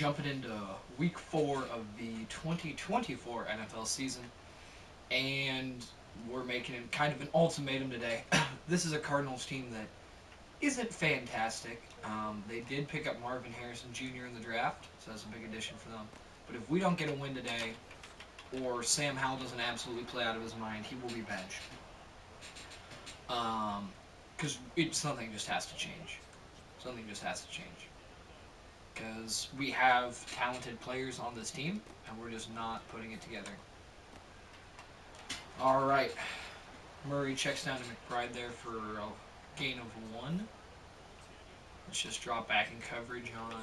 jumping into week 4 of the 2024 NFL season, and we're making kind of an ultimatum today. This is a Cardinals team that isn't fantastic. They did pick up Marvin Harrison Jr. in the draft, so that's a big addition for them. But if we don't get a win today, or Sam Howell doesn't absolutely play out of his mind, he will be benched. Because something just has to change. Something just has to change. Because we have talented players on this team, and we're just not putting it together. All right. Murray checks down to McBride there for a gain of 1. Let's just drop back in coverage on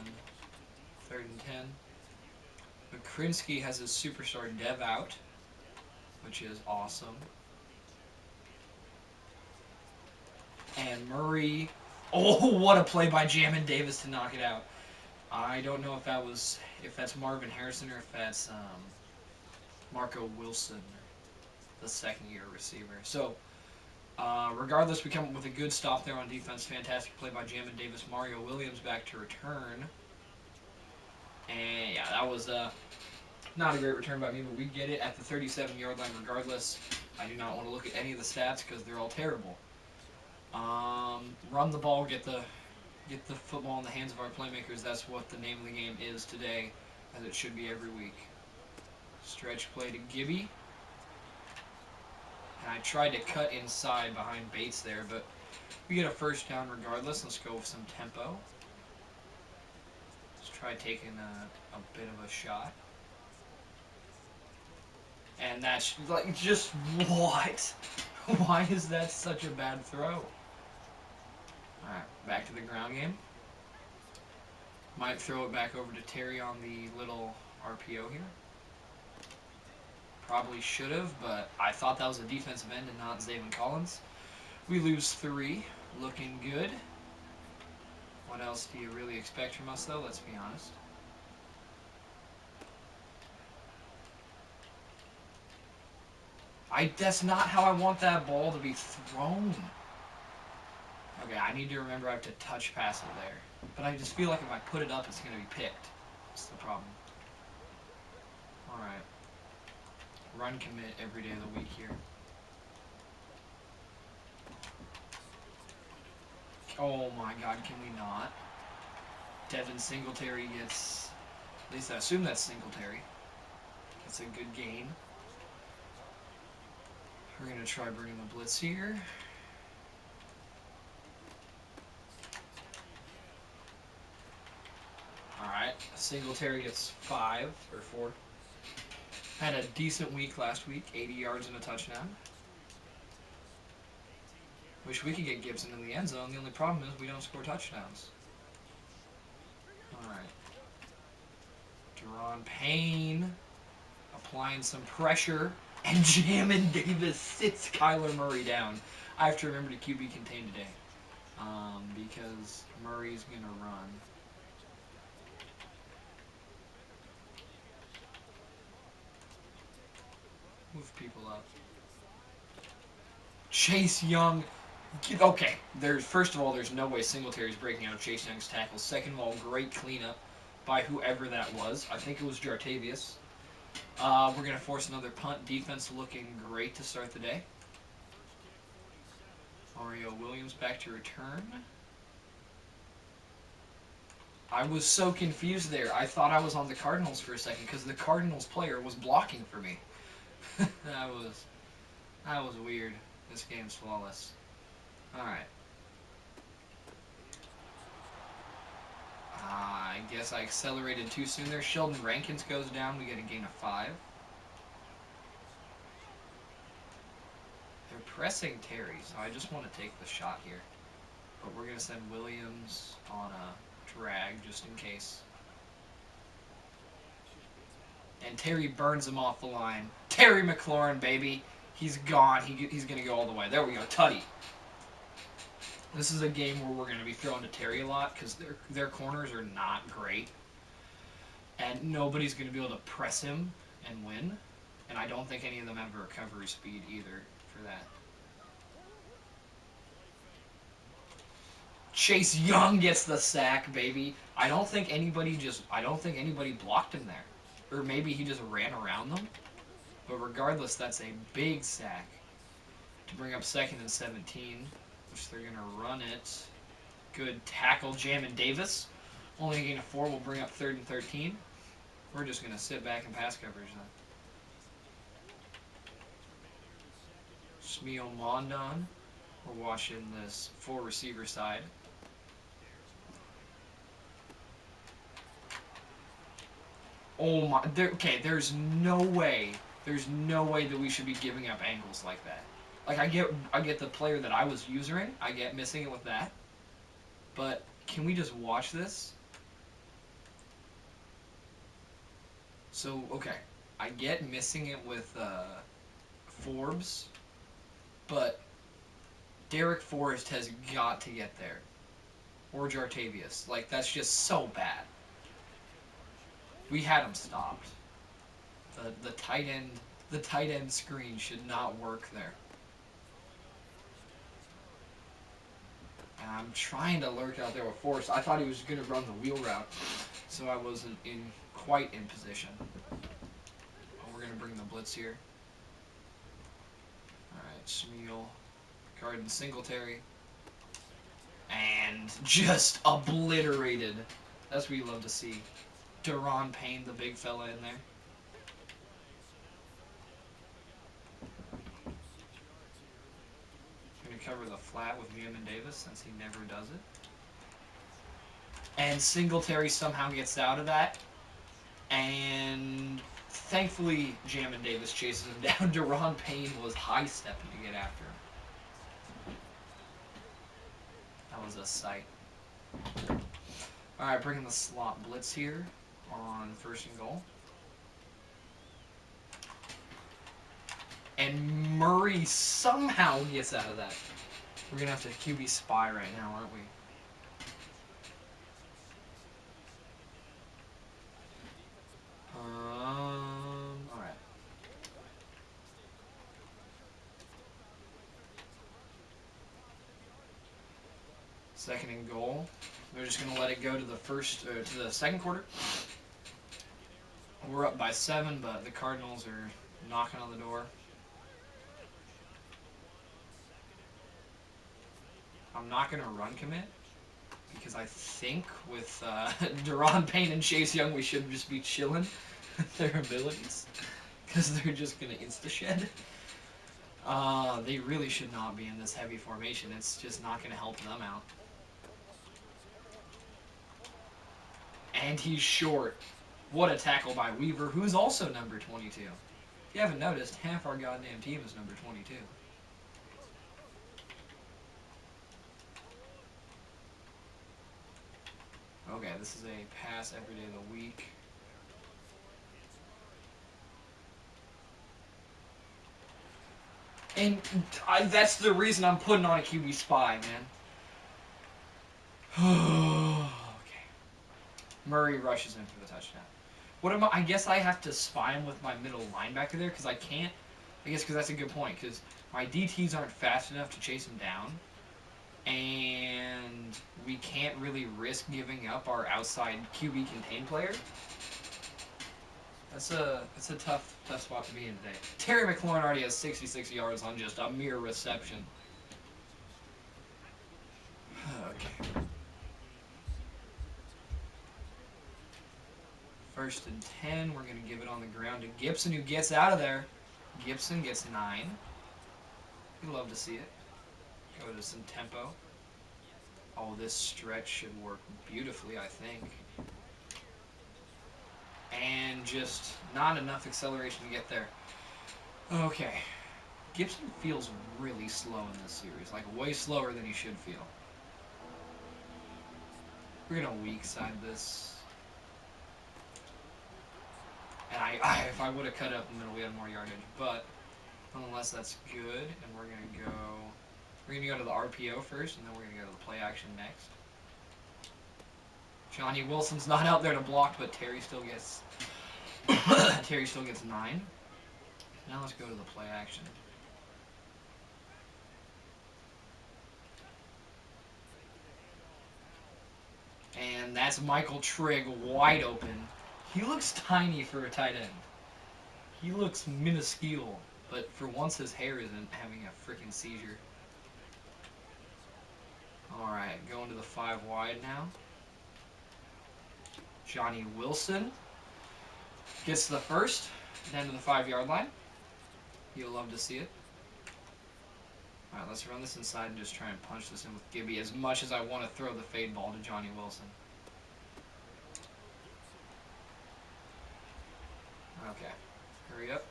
3rd and 10. McCrinsky has his superstar Dev out, which is awesome. And Murray, oh, what a play by Jamin Davis to knock it out. I don't know if that's Marvin Harrison or if that's Marco Wilson, the second-year receiver. So, regardless, we come up with a good stop there on defense. Fantastic play by Jamin Davis. Mario Williams back to return. And, yeah, that was not a great return by me, but we get it at the 37-yard line regardless. I do not want to look at any of the stats because they're all terrible. Run the ball, get the football in the hands of our playmakers. That's what the name of the game is today, as it should be every week. Stretch play to Gibby. And I tried to cut inside behind Bates there, but we get a first down regardless. Let's go with some tempo. Let's try taking a bit of a shot. And that's like, just what? Why is that such a bad throw? Alright, back to the ground game. Might throw it back over to Terry on the little RPO here. Probably should have, but I thought that was a defensive end and not Zayvon Collins. We lose 3. Looking good. What else do you really expect from us, though? Let's be honest. That's not how I want that ball to be thrown. Okay, I need to remember I have to touch pass it there. But I just feel like if I put it up, it's going to be picked. That's the problem. Alright. Run commit every day of the week here. Oh my god, can we not? Devin Singletary gets... At least I assume that's Singletary. That's a good gain. We're going to try bringing the blitz here. Alright, Singletary gets 5 or 4. Had a decent week last week, 80 yards and a touchdown. Wish we could get Gibson in the end zone. The only problem is we don't score touchdowns. Alright. Deron Payne applying some pressure. And Jamin Davis sits Kyler Murray down. I have to remember to QB contain today. Because Murray's going to run. Move people up. Chase Young. Okay, first of all, there's no way Singletary's breaking out of Chase Young's tackles. Second of all, great cleanup by whoever that was. I think it was Jartavius. We're going to force another punt. Defense looking great to start the day. Mario Williams back to return. I was so confused there. I thought I was on the Cardinals for a second because the Cardinals player was blocking for me. That was weird. This game's flawless. Alright. I guess I accelerated too soon there. Sheldon Rankins goes down. We get a gain of 5. They're pressing Terry, so I just want to take the shot here. But we're going to send Williams on a drag just in case. And Terry burns him off the line. Terry McLaurin, baby. He's gone. He's going to go all the way. There we go. Tutty. This is a game where we're going to be throwing to Terry a lot because their corners are not great. And nobody's going to be able to press him and win. And I don't think any of them have a recovery speed either for that. Chase Young gets the sack, baby. I don't think anybody blocked him there. Or maybe he just ran around them. But regardless, that's a big sack to bring up 2nd and 17, which they're going to run it. Good tackle, Jamin Davis. Only a gain of 4 will bring up 3rd and 13. We're just going to sit back and pass coverage then. Shmeel Mondon. We're watching this 4 receiver side. Oh my, okay, there's no way that we should be giving up angles like that. Like, I get the player that I was using, I get missing it with that. But can we just watch this? So, okay, I get missing it with Forbes, but Derek Forrest has got to get there. Or Jartavius. Like, that's just so bad. We had him stopped. The tight end screen should not work there. And I'm trying to lurk out there with Forrest. I thought he was going to run the wheel route, so I wasn't quite in position. Oh, we're going to bring the blitz here. All right, Shmeel, Garden Singletary, and just obliterated. That's what you love to see. Deron Payne, the big fella in there. Going to cover the flat with Jamin Davis since he never does it. And Singletary somehow gets out of that. And thankfully, Jamin Davis chases him down. Deron Payne was high-stepping to get after him. That was a sight. All right, bringing the slot blitz here on 1st and goal. And Murray somehow gets out of that. We're going to have to QB spy right now, aren't we? All right. Second and goal. They're just going to let it go to the to the second quarter. We're up by 7, but the Cardinals are knocking on the door. I'm not going to run commit because I think with Deron Payne and Chase Young, we should just be chilling their abilities because they're just going to insta-shed. They really should not be in this heavy formation. It's just not going to help them out. And he's short. What a tackle by Weaver, who's also number 22. If you haven't noticed, half our goddamn team is number 22. Okay, this is a pass every day of the week. And that's the reason I'm putting on a QB spy, man. Okay. Murray rushes in for the touchdown. What am I guess I have to spy him with my middle linebacker there because I can't. I guess because that's a good point because my DTs aren't fast enough to chase him down. And we can't really risk giving up our outside QB contained player. It's a tough spot to be in today. Terry McLaurin already has 66 yards on just a mere reception. Okay. 1st and 10. We're going to give it on the ground to Gibson, who gets out of there. Gibson gets 9. We love to see it. Go to some tempo. Oh, this stretch should work beautifully, I think. And just not enough acceleration to get there. Okay. Gibson feels really slow in this series, like way slower than he should feel. We're going to weak side this. And if I would have cut up the middle, we had more yardage. But nonetheless, that's good. And we're going to go to the RPO first, and then we're going to go to the play action next. Johnny Wilson's not out there to block, but Terry still gets 9. Now let's go to the play action. And that's Michael Trigg wide open. He looks tiny for a tight end. He looks minuscule, but for once his hair isn't having a freaking seizure. Alright, going to the 5 wide now. Johnny Wilson gets the first, down to the 5-yard line. You'll love to see it. Alright, let's run this inside and just try and punch this in with Gibby as much as I want to throw the fade ball to Johnny Wilson. Okay, hurry up.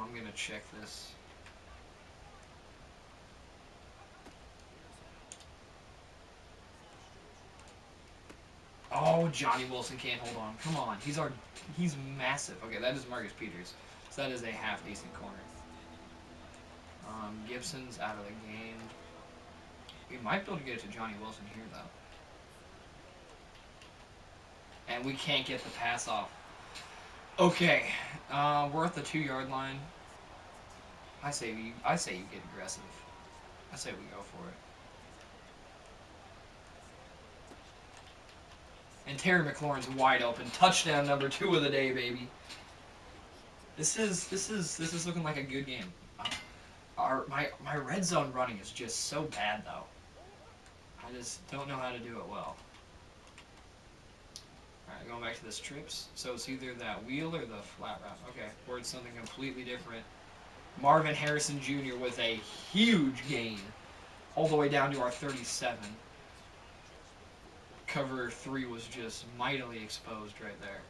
I'm going to check this. Oh, Johnny Wilson can't hold on. Come on, he's massive. Okay, that is Marcus Peters. So that is a half decent corner. Gibson's out of the game. We might be able to get it to Johnny Wilson here though. And we can't get the pass off. Okay, we're at the 2-yard line. I say you get aggressive. I say we go for it. And Terry McLaurin's wide open. Touchdown number 2 of the day, baby. This is looking like a good game. My red zone running is just so bad though. I just don't know how to do it well. Alright, going back to the strips. So it's either that wheel or the flat route. Okay, or it's something completely different. Marvin Harrison Jr. with a huge gain. All the way down to our 37. Cover 3 was just mightily exposed right there.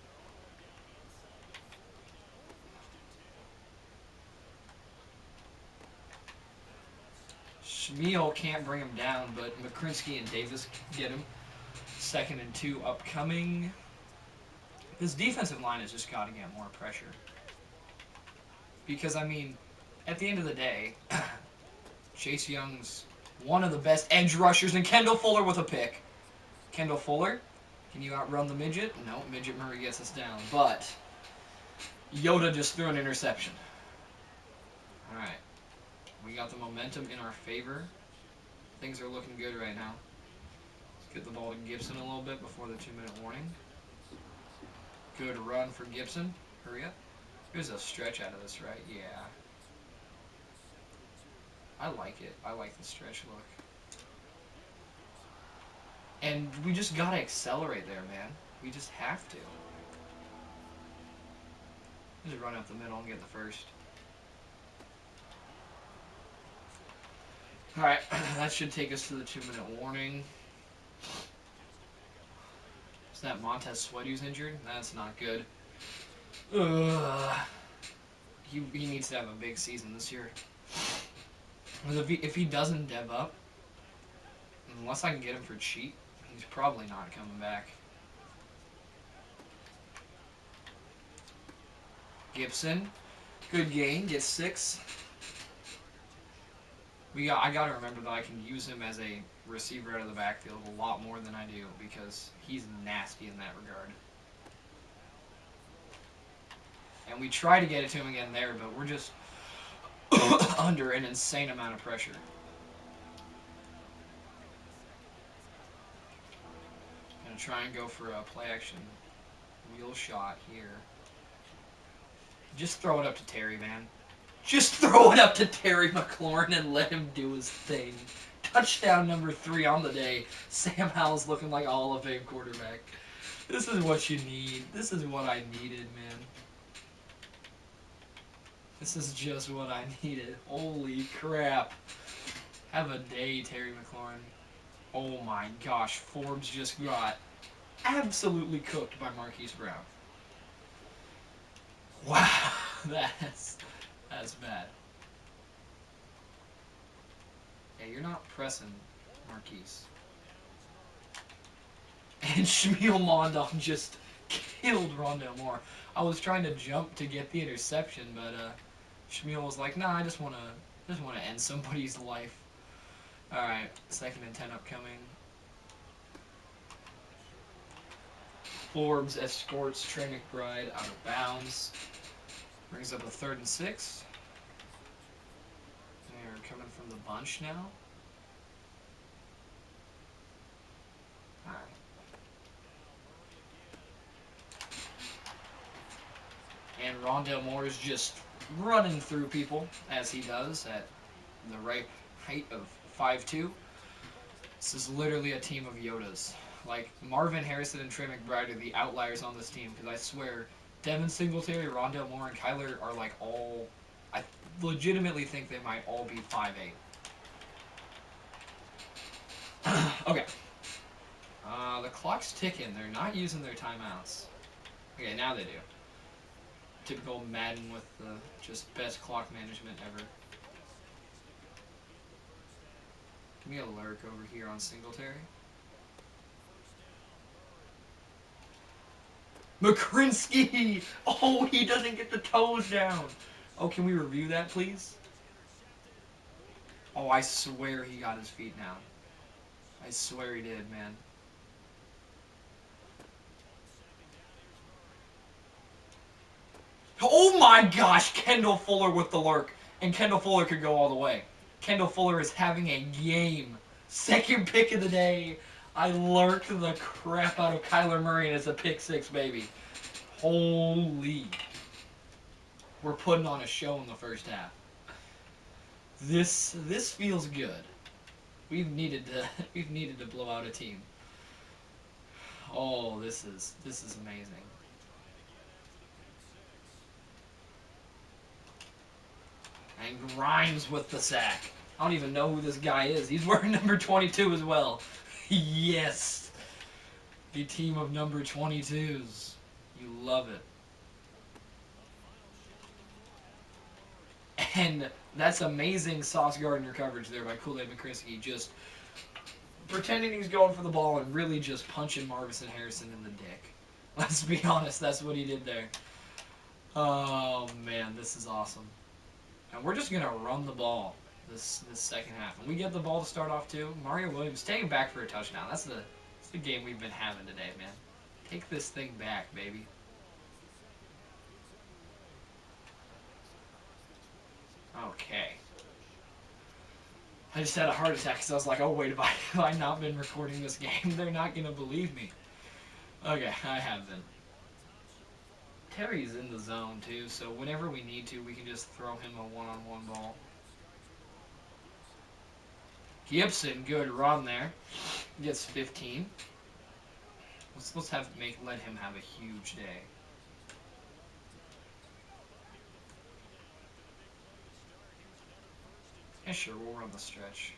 Schmiel can't bring him down, but McCrinsky and Davis get him. 2nd and 2 upcoming. This defensive line has just got to get more pressure. Because, I mean, at the end of the day, Chase Young's one of the best edge rushers, and Kendall Fuller with a pick. Kendall Fuller, can you outrun the midget? No, Midget Murray gets us down. But Yoda just threw an interception. Alright. We got the momentum in our favor. Things are looking good right now. Let's get the ball to Gibson a little bit before the 2-minute warning. Good run for Gibson. Hurry up. There's a stretch out of this, right? Yeah. I like it. I like the stretch look. And we just gotta accelerate there, man. We just have to. Just run up the middle and get the first. Alright, that should take us to the 2-minute warning. Is that Montez Sweat who's injured? That's not good. Ugh. He needs to have a big season this year. Because if he doesn't dev up, unless I can get him for cheap, he's probably not coming back. Gibson, good gain, gets 6. I gotta remember that I can use him as a receiver out of the backfield a lot more than I do because he's nasty in that regard. And we try to get it to him again there, but we're just under an insane amount of pressure. Gonna try and go for a play action wheel shot here. Just throw it up to Terry, man. Just throw it up to Terry McLaurin and let him do his thing. Touchdown number 3 on the day. Sam Howell's looking like a Hall of Fame quarterback. This is what you need. This is what I needed, man. This is just what I needed. Holy crap. Have a day, Terry McLaurin. Oh my gosh, Forbes just got absolutely cooked by Marquise Brown. Wow, that's bad. Hey, you're not pressing Marquise. And Shmuel Mondon just killed Rondale Moore. I was trying to jump to get the interception, but Shmuel was like, "Nah, I just wanna end somebody's life." All right, 2nd and 10 upcoming. Forbes escorts Trey McBride out of bounds. Brings up a 3rd and 6. They're coming from the bunch now. All right. And Rondell Moore is just running through people, as he does, at the right height of 5'2". This is literally a team of Yodas. Like, Marvin Harrison and Trey McBride are the outliers on this team, because I swear, Devin Singletary, Rondell Moore, and Kyler are like all... I legitimately think they might all be 5'8". Okay. The clock's ticking. They're not using their timeouts. Okay, now they do. Typical Madden with the just best clock management ever. Give me a lurk over here on Singletary. McCrinsky! Oh, he doesn't get the toes down. Oh, can we review that, please? Oh, I swear he got his feet down. I swear he did, man. Oh my gosh, Kendall Fuller with the lurk. And Kendall Fuller could go all the way. Kendall Fuller is having a game. Second pick of the day. I lurked the crap out of Kyler Murray and it's a pick six, baby. Holy. We're putting on a show in the first half. This feels good. We've needed to blow out a team. Oh, this is amazing. And Grimes with the sack. I don't even know who this guy is. He's wearing number 22 as well. Yes. A team of number 22s. You love it. And that's amazing Sauce Gardner coverage there by Kool-Aid McCriskey. Just pretending he's going for the ball and really just punching Marvin Harrison in the dick. Let's be honest, that's what he did there. Oh, man, this is awesome. And we're just going to run the ball this second half. And we get the ball to start off, too. Mario Williams, take it back for a touchdown. That's the game we've been having today, man. Take this thing back, baby. Okay. I just had a heart attack because I was like, oh, wait, have I not been recording this game? They're not going to believe me. Okay, I have been. Terry's in the zone, too, so whenever we need to, we can just throw him a one-on-one ball. Gibson, good run there. Gets 15. Let's let him have a huge day. Yeah, sure, we'll run the stretch.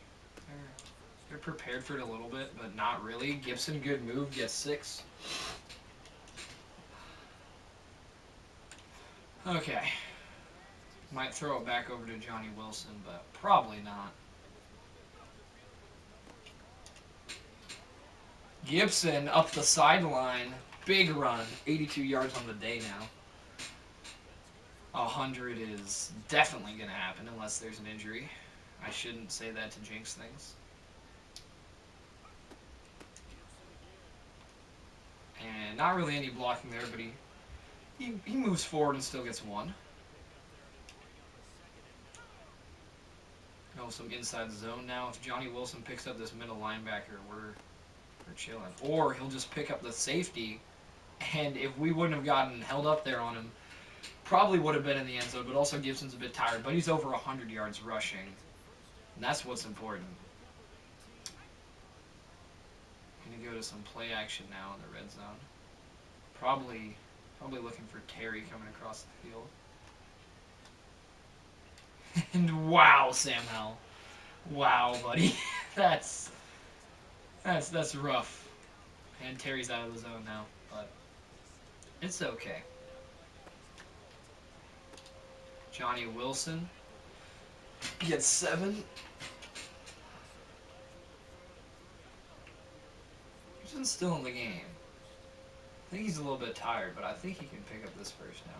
They're prepared for it a little bit, but not really. Gibson, good move, gets 6. Okay. Might throw it back over to Johnny Wilson, but probably not. Gibson up the sideline. Big run. 82 yards on the day now. 100 is definitely going to happen unless there's an injury. I shouldn't say that to jinx things. And not really any blocking there, but he moves forward and still gets 1. Some inside zone now. If Johnny Wilson picks up this middle linebacker, we're chilling. Or he'll just pick up the safety, and if we wouldn't have gotten held up there on him, probably would have been in the end zone, but also Gibson's a bit tired. But he's over 100 yards rushing, and that's what's important. Going to go to some play action now in the red zone. Probably looking for Terry coming across the field. And wow, Sam Howell. Wow, buddy. That's rough. And Terry's out of the zone now, but it's okay. Johnny Wilson gets 7. He's still in the game. I think he's a little bit tired, but I think he can pick up this first down.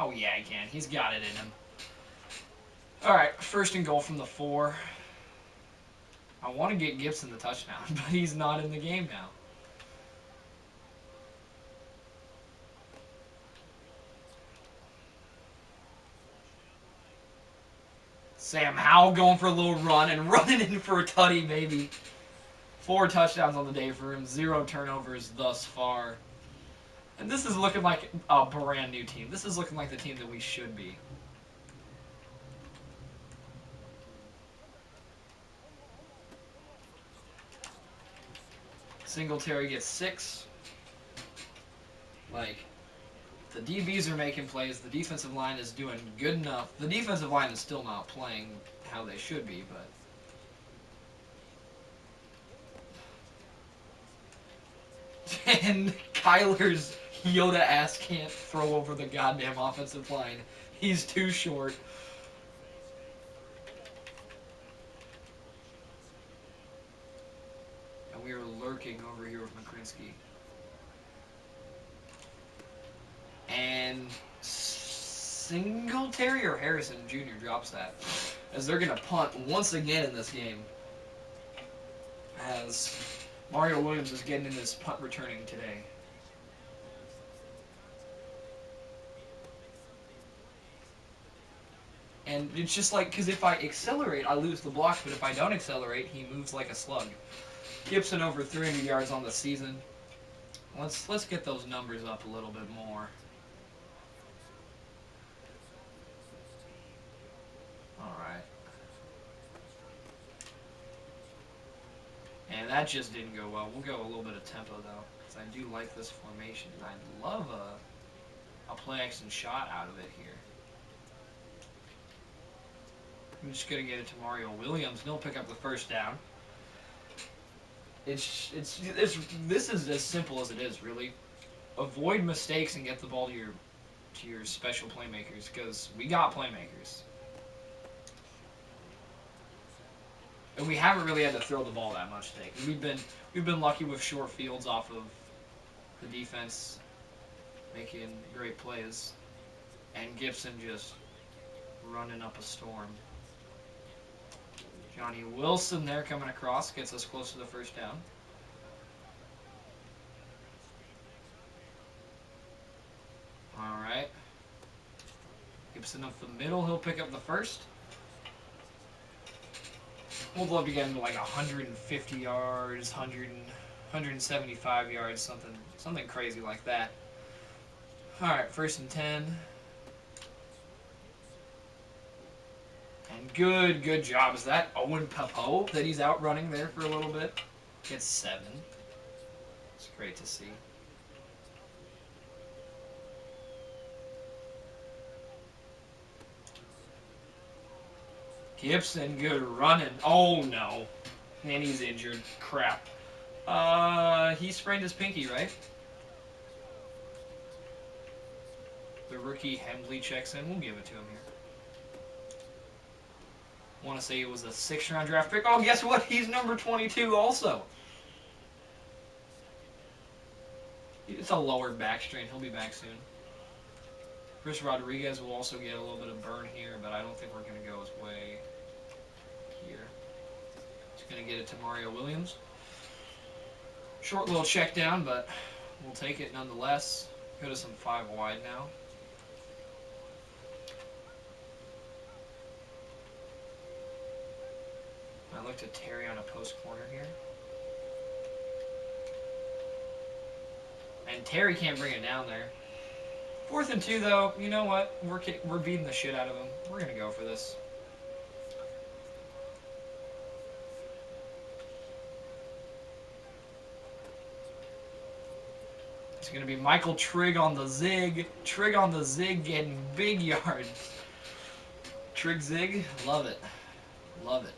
Oh, yeah, he can. He's got it in him. All right, first and goal from the 4. I want to get Gibson the touchdown, but he's not in the game now. Sam Howell going for a little run and running in for a tutty, baby. 4 touchdowns on the day for him, 0 turnovers thus far. And this is looking like a brand new team. This is looking like the team that we should be. Singletary gets 6. Like, the DBs are making plays. The defensive line is doing good enough. The defensive line is still not playing how they should be, but... And Kyler's Yoda ass can't throw over the goddamn offensive line. He's too short. And we are lurking over here with McCrinsky. And Singletary or Harrison Jr. drops that. As they're going to punt once again in this game. As Mario Williams is getting in his punt returning today. And it's just like, because if I accelerate, I lose the block, but if I don't accelerate, he moves like a slug. Gibson over 300 yards on the season. Let's get those numbers up a little bit more. Alright. And that just didn't go well. We'll go a little bit of tempo, though, because I do like this formation. I'd love a play action shot out of it here. I'm just going to get it to Mario Williams. He'll pick up the first down. This is as simple as it is, really. Avoid mistakes and get the ball to your special playmakers, because we got playmakers. And we haven't really had to throw the ball that much today. We've been lucky with short fields off of the defense making great plays. And Gibson just running up a storm. Johnny Wilson there coming across, gets us close to the first down. Alright. Gibson up the middle, he'll pick up the first. We'd love to get him to like 150 yards, 175 yards, something crazy like that. Alright, 1st and 10. And good job. Is that Owen Papo that he's out running there for a little bit? Gets 7. It's great to see. Gibson, good running. Oh no. And he's injured. Crap. He sprained his pinky, right? The rookie Hembley checks in. We'll give it to him here. Want to say it was a 6th round draft pick. Oh, guess what? He's number 22 also. It's a lower back strain. He'll be back soon. Chris Rodriguez will also get a little bit of burn here, but I don't think we're going to go his way here. He's going to get it to Mario Williams. Short little check down, but we'll take it nonetheless. Go to some 5 wide now. I looked at Terry on a post corner here. And Terry can't bring it down there. 4th and 2, though. You know what? We're beating the shit out of him. We're going to go for this. It's going to be Michael Trigg on the zig. Trigg on the zig getting big yards. Trigg zig. Love it. Love it.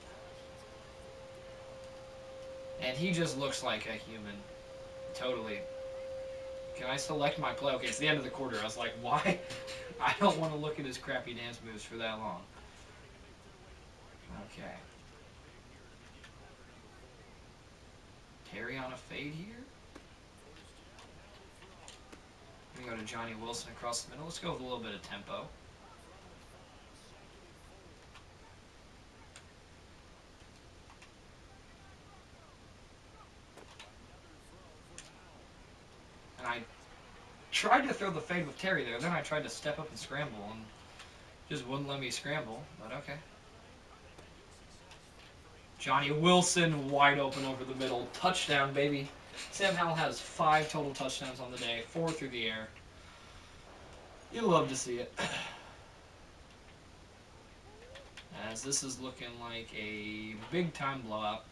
And he just looks like a human. Totally. Can I select my play? Okay, it's the end of the quarter. I was like, why? I don't want to look at his crappy dance moves for that long. Okay. Terry on a fade here. We go to Johnny Wilson across the middle. Let's go with a little bit of tempo. And I tried to throw the fade with Terry there. Then I tried to step up and scramble, and just wouldn't let me scramble. But okay. Johnny Wilson wide open over the middle. Touchdown, baby. Sam Howell has 5 total touchdowns on the day, 4 through the air. You love to see it. As this is looking like a big-time blowout.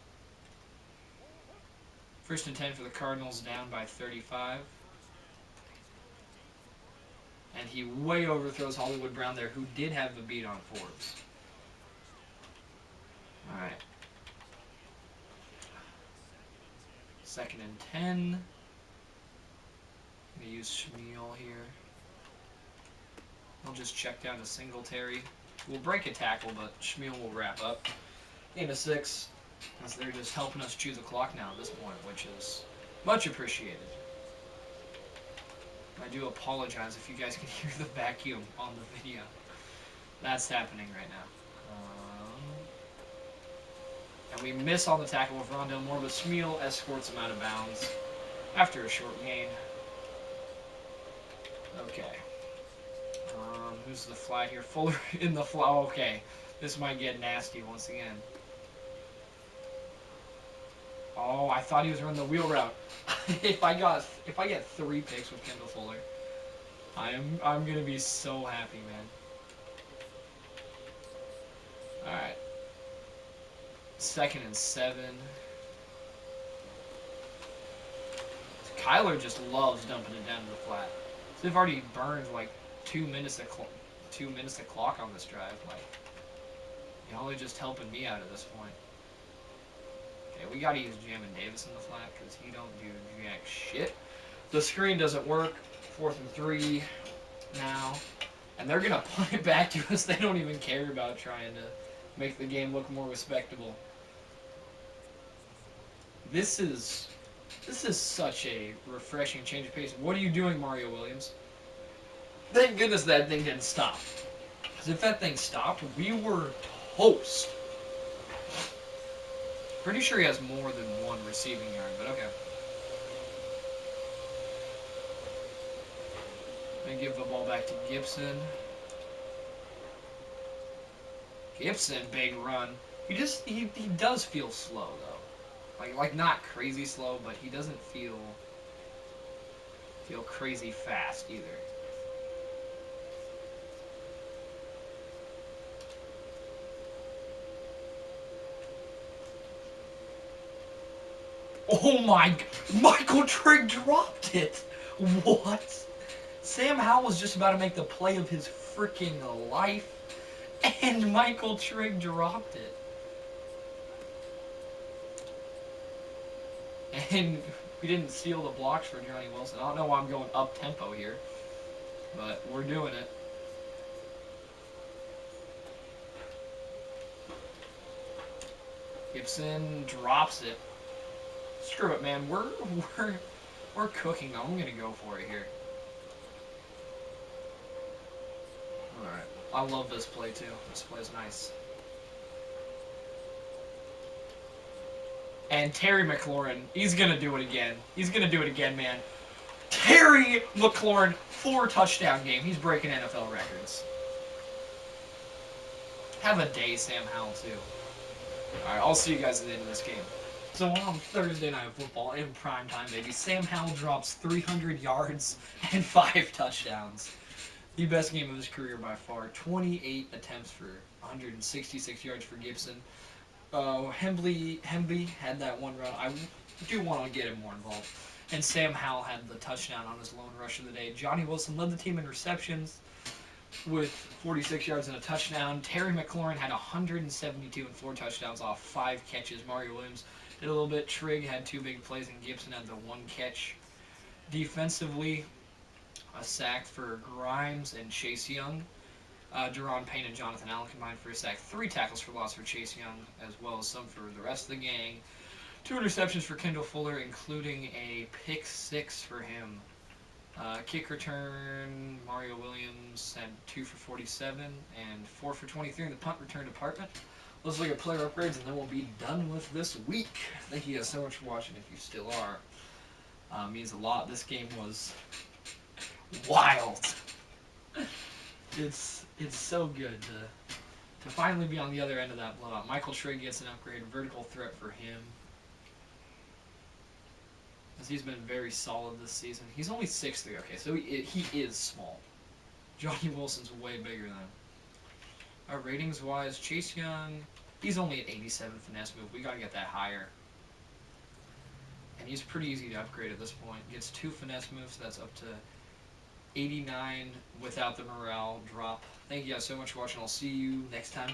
First and 10 for the Cardinals, down by 35. And he way overthrows Hollywood Brown there, who did have the beat on Forbes. Alright. Second and 10. I'm going to use Shmuel here. He'll just check down to Singletary. We'll break a tackle, but Shmuel will wrap up. Gain of 6. As they're just helping us chew the clock now at this point, which is much appreciated. I do apologize if you guys can hear the vacuum on the video. That's happening right now. And we miss on the tackle with Rondell Moore, but Shmuel escorts him out of bounds after a short gain. Okay. Who's the flag here? Fuller in the flag. Okay. This might get nasty once again. Oh, I thought he was running the wheel route. if I get 3 picks with Kendall Fuller, I'm gonna be so happy, man. Alright. Second and 7. Kyler just loves dumping it down to the flat. So they've already burned like 2 minutes of clock on this drive. Like, you're only just helping me out at this point. Okay, we gotta use Jamin Davis in the flat because he don't do jack shit. The screen doesn't work. 4th and 3 now. And they're gonna punt it back to us. They don't even care about trying to make the game look more respectable. This is such a refreshing change of pace. What are you doing, Mario Williams? Thank goodness that thing didn't stop. Because if that thing stopped, we were toast. Pretty sure he has more than 1 receiving yard, but okay. Gonna give the ball back to Gibson. Gibson, big run. He does feel slow though. Like not crazy slow, but he doesn't feel crazy fast either. Oh my, Michael Trigg dropped it. What? Sam Howell was just about to make the play of his freaking life, and Michael Trigg dropped it. And we didn't steal the blocks for Johnny Wilson. I don't know why I'm going up-tempo here, but we're doing it. Gibson drops it. Screw it, man. We're cooking. I'm gonna go for it here. All right. I love this play too. This play's nice. And Terry McLaurin, he's gonna do it again. He's gonna do it again, man. Terry McLaurin, 4 touchdown game. He's breaking NFL records. Have a day, Sam Howell too. All right. I'll see you guys at the end of this game. So on Thursday Night Football in primetime, baby, Sam Howell drops 300 yards and 5 touchdowns. The best game of his career by far. 28 attempts for 166 yards for Gibson. Hembley had that 1 run. I do want to get him more involved. And Sam Howell had the touchdown on his lone rush of the day. Johnny Wilson led the team in receptions with 46 yards and a touchdown. Terry McLaurin had 172 and 4 touchdowns off 5 catches. Mario Williams did a little bit. Trigg had 2 big plays, and Gibson had the 1 catch. Defensively, a sack for Grimes and Chase Young. Deron Payne and Jonathan Allen combined for a sack. 3 tackles for loss for Chase Young, as well as some for the rest of the gang. 2 interceptions for Kendall Fuller, including a pick 6 for him. Kick return, Mario Williams had 2 for 47 and 4 for 23 in the punt return department. Let's look at player upgrades, and then we'll be done with this week. Thank you guys so much for watching, if you still are. Means a lot. This game was wild. It's so good to finally be on the other end of that blowout. Michael Trigg gets an upgrade, vertical threat for him. As he's been very solid this season. He's only 6'3", okay, so he is small. Johnny Wilson's way bigger than him. Our ratings-wise, Chase Young, he's only at 87 finesse move. We got to get that higher. And he's pretty easy to upgrade at this point. Gets 2 finesse moves, so that's up to 89 without the morale drop. Thank you guys so much for watching. I'll see you next time.